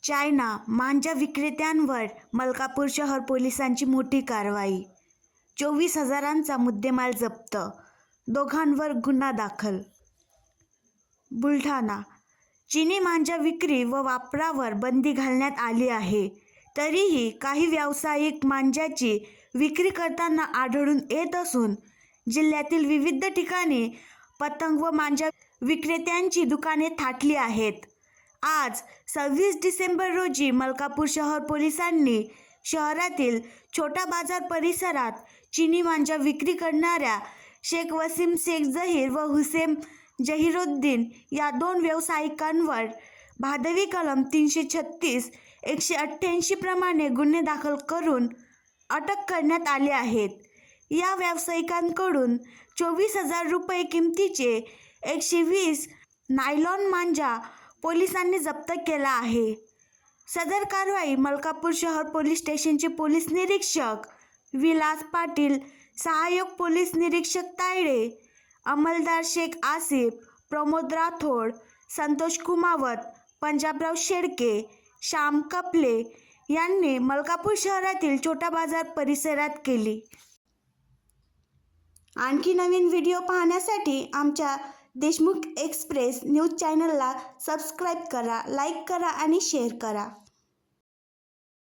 China मांजा विक्रेत्यांवर मलकापूर शहर पोलिसांची मोठी कारवाई. 24,000चा मुद्देमाल जप्त, दोघांवर गुन्हा दाखल. बुलढाणा. चिनी मांजा विक्री व वापरावर बंदी घालण्यात आली आहे. तरीही काही व्यावसायिक मांजाची विक्री करताना आढळून येत असून जिल्ह्यातील विविध ठिकाणी पतंग व मांजा विक्रेत्यांची दुकाने थाटली आहेत. आज 26 डिसेंबर रोजी मलकापूर शहर पोलिसांनी शहरातील छोटा बाजार परिसरात चिनी मांजा विक्री करणाऱ्या शेख वसीम शेख जहीर व हुसेन जहीरुद्दीन या दोन व्यावसायिकांवर भादवी कलम 336, 188 प्रमाणे गुन्हे दाखल करून अटक करण्यात आली आहेत. या व्यावसायिकांकडून 24,000 रुपये किमतीचे 120 नायलॉन मांजा पोलिसांनी जप्त केला आहे. सदर कारवाई मलकापूर शहर पोलीस स्टेशनचे पोलीस निरीक्षक विलास पाटील, सहाय्यक पोलीस निरीक्षक तायडे, अंमलदार शेख आसिफ, प्रमोद राठोड, संतोष कुमावत, पंजाबराव शेळके, श्याम कपले यांनी मलकापूर शहरातील छोटा बाजार परिसरात केली. आणखी नवीन व्हिडिओ पाहण्यासाठी आमच्या देशमुख एक्सप्रेस न्यूज चॅनलला सबस्क्राईब करा, लाईक करा आणि शेअर करा.